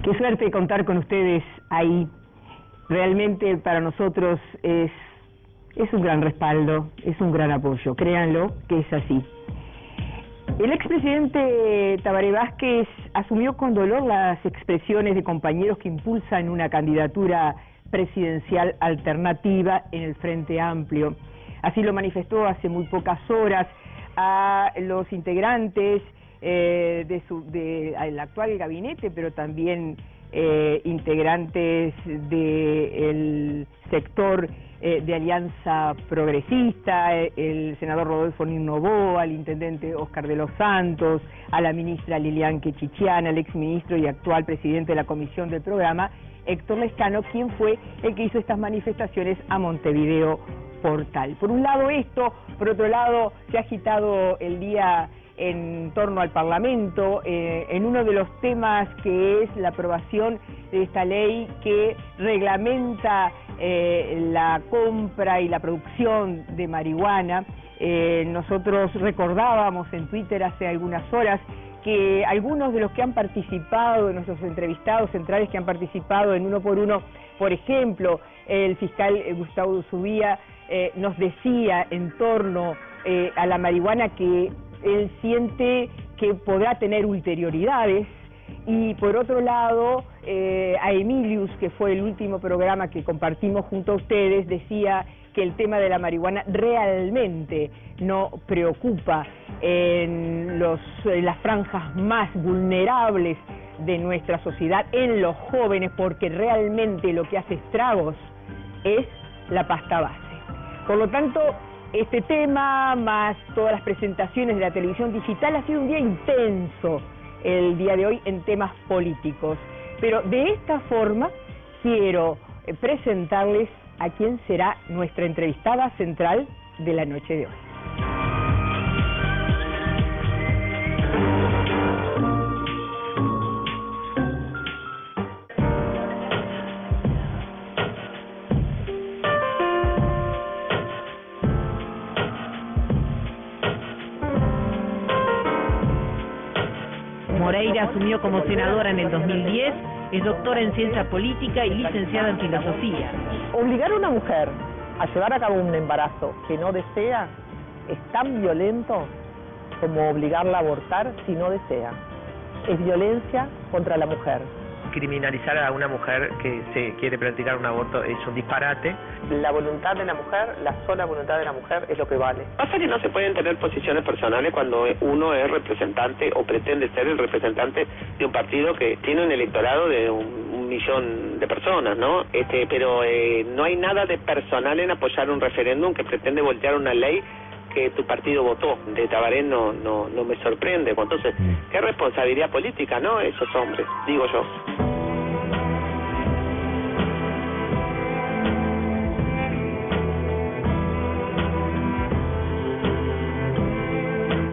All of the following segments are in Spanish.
Qué suerte contar con ustedes ahí. Realmente para nosotros es un gran respaldo, es un gran apoyo, créanlo que es así. El expresidente Tabaré Vázquez asumió con dolor las expresiones de compañeros que impulsan una candidatura presidencial alternativa en el Frente Amplio. Así lo manifestó hace muy pocas horas a los integrantes del actual gabinete, pero también integrantes del sector de Alianza Progresista, el senador Rodolfo Novoa, al intendente Oscar de los Santos, a la ministra Lilian Quechichian, al exministro y actual presidente de la comisión del programa, Héctor Lescano, quien fue el que hizo estas manifestaciones a Montevideo Portal. Por un lado esto, por otro lado se ha agitado el día en torno al Parlamento, en uno de los temas que es la aprobación de esta ley que reglamenta la compra y la producción de marihuana. Nosotros recordábamos en Twitter hace algunas horas que algunos de los que han participado, de nuestros entrevistados centrales que han participado en Uno por Uno, por ejemplo, el fiscal Gustavo Zubía nos decía en torno a la marihuana que él siente que podrá tener ulterioridades, y por otro lado a Emilius, que fue el último programa que compartimos junto a ustedes, decía que el tema de la marihuana realmente no preocupa en las franjas más vulnerables de nuestra sociedad, en los jóvenes, porque realmente lo que hace estragos es la pasta base. Por lo tanto, este tema, más todas las presentaciones de la televisión digital, ha sido un día intenso el día de hoy en temas políticos. Pero de esta forma quiero presentarles a quién será nuestra entrevistada central de la noche de hoy. Moreira asumió como senadora en el 2010, es doctora en ciencia política y licenciada en filosofía. Obligar a una mujer a llevar a cabo un embarazo que no desea es tan violento como obligarla a abortar si no desea. Es violencia contra la mujer. Criminalizar a una mujer que se quiere practicar un aborto es un disparate. La voluntad de la mujer, la sola voluntad de la mujer es lo que vale. Pasa que no se pueden tener posiciones personales cuando uno es representante o pretende ser el representante de un partido que tiene un electorado de un millón de personas, ¿no? Pero no hay nada de personal en apoyar un referéndum que pretende voltear una ley que tu partido votó. De Tabaré no me sorprende. Entonces, ¿qué responsabilidad política, no? Esos hombres, digo yo.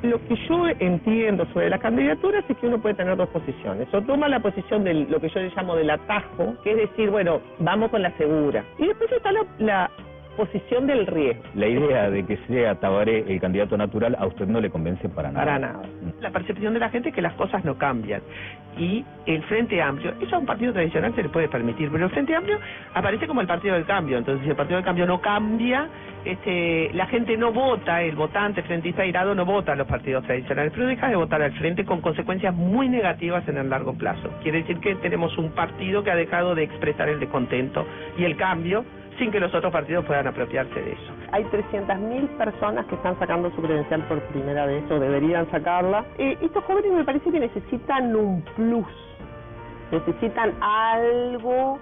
Lo que yo entiendo sobre las candidaturas es que uno puede tener dos posiciones. O toma la posición de lo que yo le llamo del atajo, que es decir, bueno, vamos con la segura. Y después está la posición del riesgo. La idea de que sea Tabaré el candidato natural a usted no le convence para nada. Para nada. La percepción de la gente es que las cosas no cambian. Y el Frente Amplio, eso a un partido tradicional se le puede permitir, pero el Frente Amplio aparece como el Partido del Cambio. Entonces, si el Partido del Cambio no cambia, la gente no vota, el votante frentista airado no vota a los partidos tradicionales, pero deja de votar al Frente con consecuencias muy negativas en el largo plazo. Quiere decir que tenemos un partido que ha dejado de expresar el descontento y el cambio, sin que los otros partidos puedan apropiarse de eso. Hay 300.000 personas que están sacando su credencial por primera vez, o deberían sacarla. Estos jóvenes me parece que necesitan un plus, necesitan algo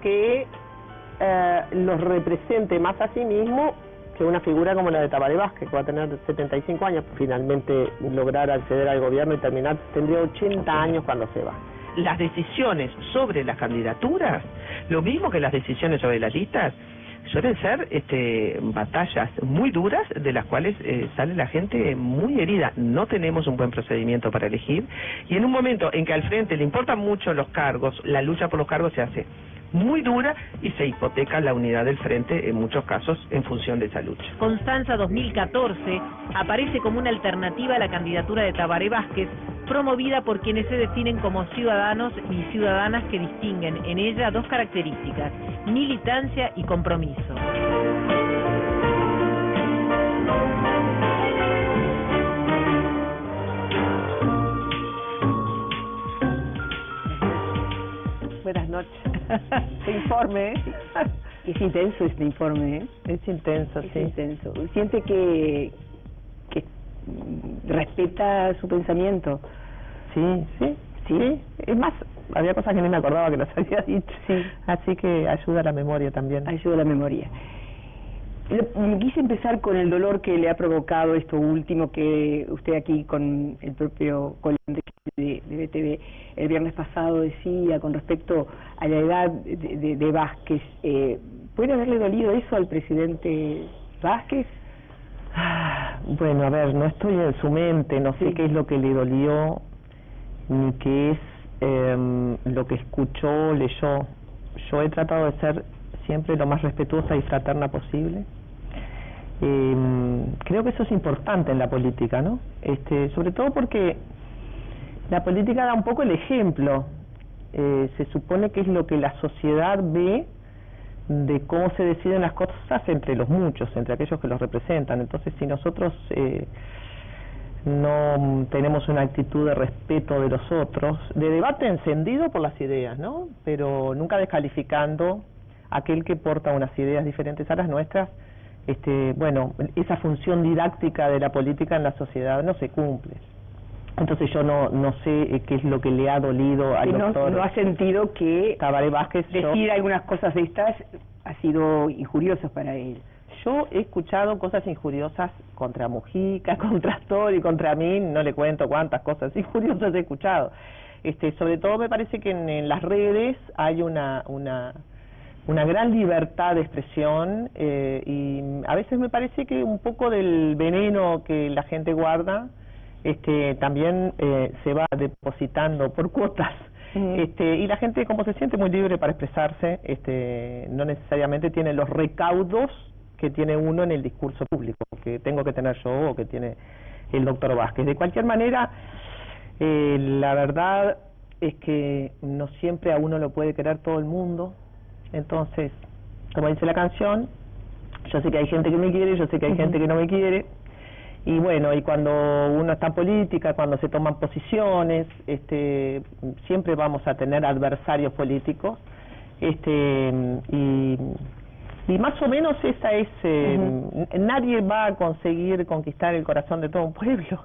que los represente más a sí mismo que una figura como la de Tabaré Vázquez, que va a tener 75 años, finalmente lograr acceder al gobierno y terminar, tendría 80 años cuando se va. Las decisiones sobre las candidaturas, lo mismo que las decisiones sobre las listas, suelen ser batallas muy duras de las cuales sale la gente muy herida. No tenemos un buen procedimiento para elegir, y en un momento en que al Frente le importan mucho los cargos, la lucha por los cargos se hace muy dura y se hipoteca la unidad del Frente en muchos casos en función de esa lucha. Constanza 2014 aparece como una alternativa a la candidatura de Tabaré Vázquez, promovida por quienes se definen como ciudadanos y ciudadanas que distinguen en ella dos características: militancia y compromiso. Buenas noches. Este informe, Es intenso este informe, ¿eh? es intenso, Es sí. intenso. Siente que respeta su pensamiento. Sí. Es más, había cosas que ni me acordaba que las había dicho. Sí. Así que ayuda a la memoria también. Ayuda a la memoria. Quise empezar con el dolor que le ha provocado esto último que usted aquí con el propio Colón de BTV el viernes pasado decía con respecto a la edad de Vázquez. ¿Puede haberle dolido eso al presidente Vázquez? Bueno, a ver, no estoy en su mente, no sé qué es lo que le dolió, ni qué es lo que escuchó, leyó. Yo he tratado de ser siempre lo más respetuosa y fraterna posible. Creo que eso es importante en la política, ¿no? Sobre todo porque la política da un poco el ejemplo. Se supone que es lo que la sociedad ve de cómo se deciden las cosas entre los muchos, entre aquellos que los representan. Entonces, si nosotros no tenemos una actitud de respeto de los otros, de debate encendido por las ideas, ¿no? Pero nunca descalificando a aquel que porta unas ideas diferentes a las nuestras, bueno, esa función didáctica de la política en la sociedad no se cumple. Entonces yo no sé qué es lo que le ha dolido al doctor. ¿No ha sentido que Tabaré Vázquez decir algunas cosas de estas ha sido injurioso para él? Yo he escuchado cosas injuriosas contra Mujica, contra Astor y contra mí, no le cuento cuántas cosas injuriosas he escuchado. Sobre todo me parece que en las redes hay una gran libertad de expresión y a veces me parece que un poco del veneno que la gente guarda también se va depositando por cuotas. Y la gente, como se siente muy libre para expresarse, no necesariamente tiene los recaudos que tiene uno en el discurso público, que tengo que tener yo o que tiene el doctor Vázquez. De cualquier manera, la verdad es que no siempre a uno lo puede querer todo el mundo. Entonces, como dice la canción, yo sé que hay gente que me quiere, yo sé que hay gente que no me quiere. Y bueno, y cuando uno está en política, cuando se toman posiciones, siempre vamos a tener adversarios políticos, y más o menos esa es, nadie va a conseguir conquistar el corazón de todo un pueblo,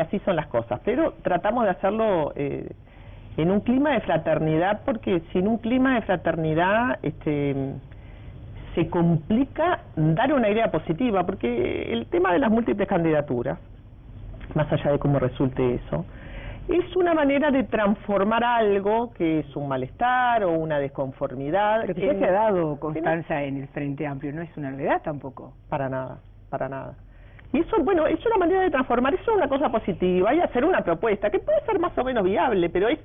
así son las cosas, pero tratamos de hacerlo en un clima de fraternidad, porque sin un clima de fraternidad, se complica dar una idea positiva, porque el tema de las múltiples candidaturas, más allá de cómo resulte eso, es una manera de transformar algo que es un malestar o una desconformidad. Pero que ya se ha dado, Constanza, en el Frente Amplio, no es una novedad tampoco. Para nada, para nada. Y eso, bueno, es una manera de transformar, eso es una cosa positiva, y hacer una propuesta que puede ser más o menos viable, pero es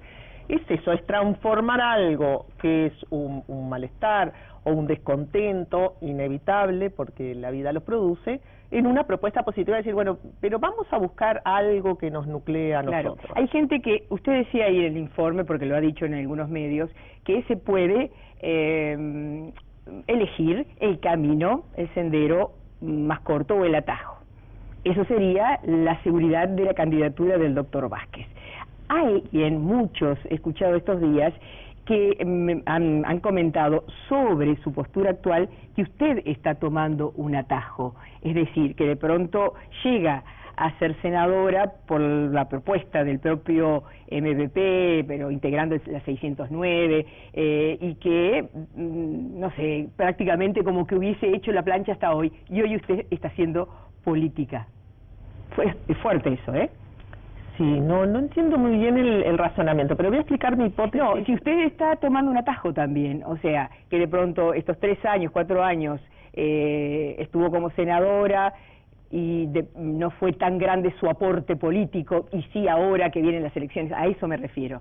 eso, es transformar algo que es un malestar o un descontento inevitable, porque la vida lo produce, en una propuesta positiva, decir, bueno, pero vamos a buscar algo que nos nuclee a nosotros. Claro, hay gente que, usted decía ahí en el informe, porque lo ha dicho en algunos medios, que se puede elegir el camino, el sendero más corto o el atajo. Eso sería la seguridad de la candidatura del doctor Vázquez. Hay muchos, he escuchado estos días, que han comentado sobre su postura actual que usted está tomando un atajo, es decir, que de pronto llega a ser senadora por la propuesta del propio MVP, pero integrando la 609, y que, no sé, prácticamente como que hubiese hecho la plancha hasta hoy, y hoy usted está haciendo política. Es fuerte eso, ¿eh? Sí, no entiendo muy bien el razonamiento, pero voy a explicar mi hipótesis. No, si usted está tomando un atajo también, o sea, que de pronto estos 3 años, 4 años, estuvo como senadora y no fue tan grande su aporte político, y sí ahora que vienen las elecciones, a eso me refiero.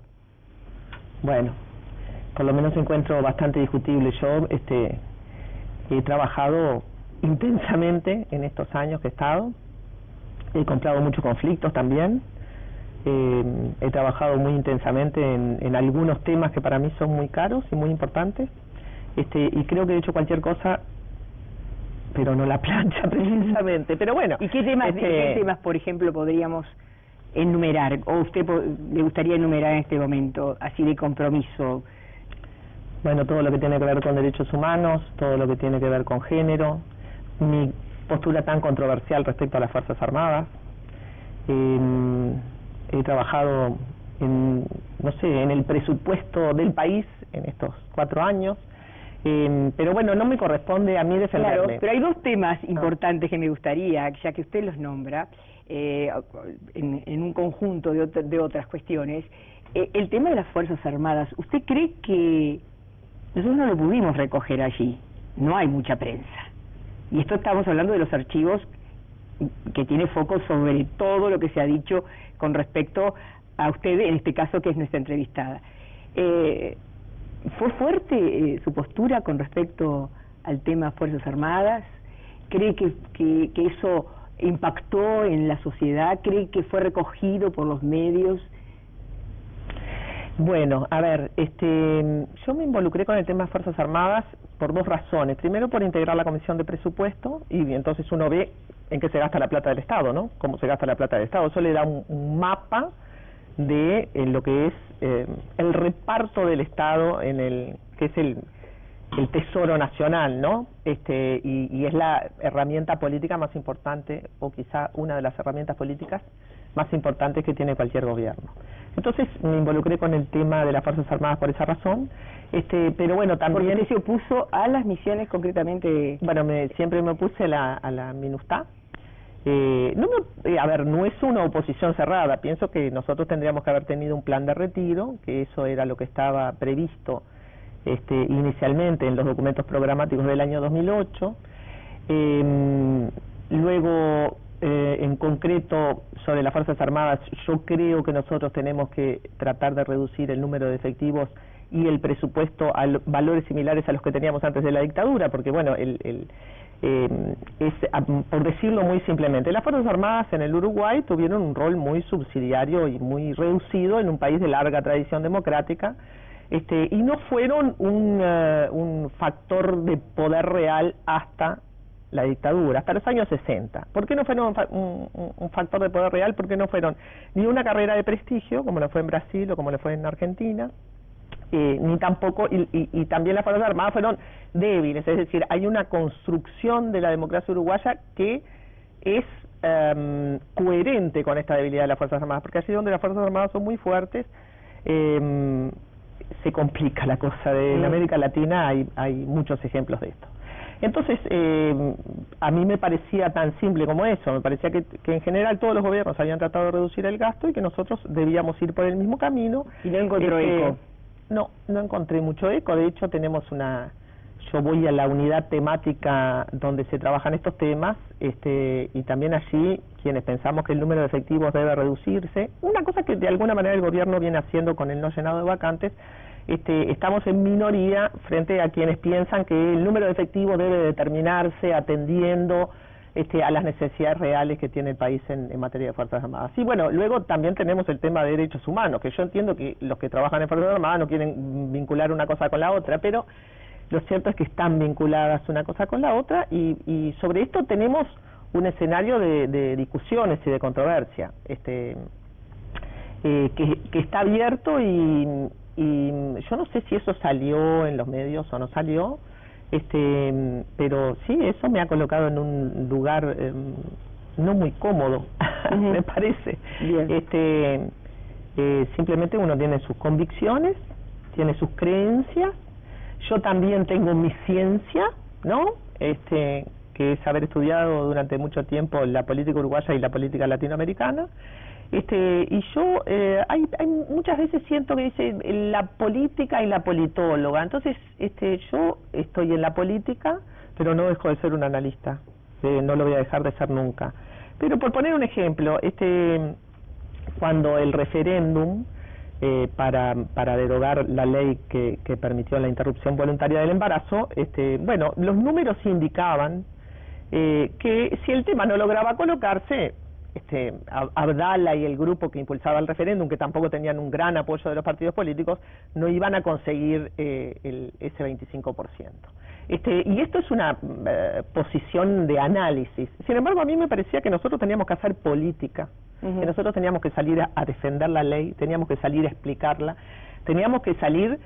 Bueno, por lo menos encuentro bastante discutible. Yo he trabajado intensamente en estos años que he estado, he comprado muchos conflictos también, He trabajado muy intensamente en algunos temas que para mí son muy caros y muy importantes, y creo que he hecho cualquier cosa, pero no la plancha precisamente. Pero bueno. ¿Y qué temas, por ejemplo, podríamos enumerar, o usted le gustaría enumerar en este momento, así de compromiso? Bueno, todo lo que tiene que ver con derechos humanos, todo lo que tiene que ver con género, mi postura tan controversial respecto a las Fuerzas Armadas. He trabajado en el presupuesto del país en estos 4 años, pero bueno, no me corresponde a mí defenderme. Claro, pero hay 2 temas importantes que me gustaría, ya que usted los nombra, en un conjunto de otras cuestiones. El tema de las Fuerzas Armadas, ¿usted cree que nosotros no lo pudimos recoger allí? No hay mucha prensa. Y esto estamos hablando de los archivos que tiene foco sobre todo lo que se ha dicho con respecto a usted, en este caso, que es nuestra entrevistada. ¿Fue fuerte su postura con respecto al tema Fuerzas Armadas? ¿Cree que eso impactó en la sociedad? ¿Cree que fue recogido por los medios? Bueno, a ver, yo me involucré con el tema de Fuerzas Armadas por 2 razones. Primero, por integrar la Comisión de Presupuesto, y entonces uno ve en qué se gasta la plata del Estado, ¿no? Cómo se gasta la plata del Estado. Eso le da un mapa de lo que es el reparto del Estado que es el Tesoro Nacional, ¿no? Y es la herramienta política más importante, o quizá una de las herramientas políticas más importantes que tiene cualquier gobierno. Entonces me involucré con el tema de las Fuerzas Armadas por esa razón, pero bueno, también... ¿Porque usted se opuso a las misiones concretamente? Bueno, siempre me opuse a la MINUSTAH. No es una oposición cerrada. Pienso que nosotros tendríamos que haber tenido un plan de retiro, que eso era lo que estaba previsto inicialmente en los documentos programáticos del año 2008. Luego, en concreto, sobre las Fuerzas Armadas, yo creo que nosotros tenemos que tratar de reducir el número de efectivos y el presupuesto a valores similares a los que teníamos antes de la dictadura, porque bueno, por decirlo muy simplemente, las Fuerzas Armadas en el Uruguay tuvieron un rol muy subsidiario y muy reducido en un país de larga tradición democrática, y no fueron un factor de poder real hasta la dictadura, hasta los años 60. ¿Por qué no fueron un factor de poder real? Porque no fueron ni una carrera de prestigio, como lo fue en Brasil o como lo fue en Argentina, ni tampoco, y también las Fuerzas Armadas fueron débiles, es decir, hay una construcción de la democracia uruguaya que es coherente con esta debilidad de las Fuerzas Armadas, porque allí donde las Fuerzas Armadas son muy fuertes, se complica la cosa. En América Latina hay muchos ejemplos de esto. Entonces, a mí me parecía tan simple como eso, me parecía que en general todos los gobiernos habían tratado de reducir el gasto y que nosotros debíamos ir por el mismo camino. ¿Y no encontró eco? No encontré mucho eco. De hecho, yo voy a la unidad temática donde se trabajan estos temas, y también allí quienes pensamos que el número de efectivos debe reducirse, una cosa que de alguna manera el gobierno viene haciendo con el no llenado de vacantes. Estamos en minoría frente a quienes piensan que el número de efectivos debe determinarse atendiendo a las necesidades reales que tiene el país en materia de Fuerzas Armadas. Y bueno, luego también tenemos el tema de derechos humanos, que yo entiendo que los que trabajan en Fuerzas Armadas no quieren vincular una cosa con la otra, pero lo cierto es que están vinculadas una cosa con la otra, y sobre esto tenemos un escenario de discusiones y de controversia que está abierto, y yo no sé si eso salió en los medios o no salió, pero sí, eso me ha colocado en un lugar no muy cómodo, me parece. Bien. Simplemente uno tiene sus convicciones, tiene sus creencias. Yo también tengo mi ciencia, ¿no? Que es haber estudiado durante mucho tiempo la política uruguaya y la política latinoamericana. Y yo hay muchas veces siento que dice la política y la politóloga. Entonces, yo estoy en la política, pero no dejo de ser un analista. No lo voy a dejar de ser nunca. Pero por poner un ejemplo, cuando el referéndum para derogar la ley que permitió la interrupción voluntaria del embarazo, los números indicaban que si el tema no lograba colocarse, Abdala y el grupo que impulsaba el referéndum, que tampoco tenían un gran apoyo de los partidos políticos, no iban a conseguir ese 25%. Y esto es una posición de análisis. Sin embargo, a mí me parecía que nosotros teníamos que hacer política, que nosotros teníamos que salir a defender la ley, teníamos que salir a explicarla, teníamos que salir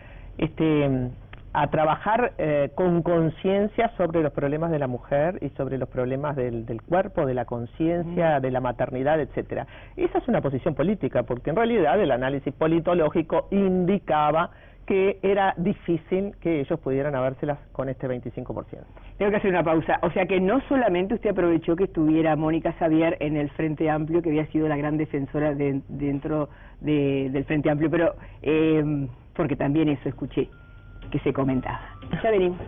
a trabajar con conciencia sobre los problemas de la mujer y sobre los problemas del cuerpo, de la conciencia, de la maternidad, etcétera. Esa es una posición política, porque en realidad el análisis politológico indicaba que era difícil que ellos pudieran habérselas con este 25%. Tengo que hacer una pausa. O sea que no solamente usted aprovechó que estuviera Mónica Xavier en el Frente Amplio, que había sido la gran defensora dentro del Frente Amplio, pero porque también eso escuché que se comentaba. Ya venimos.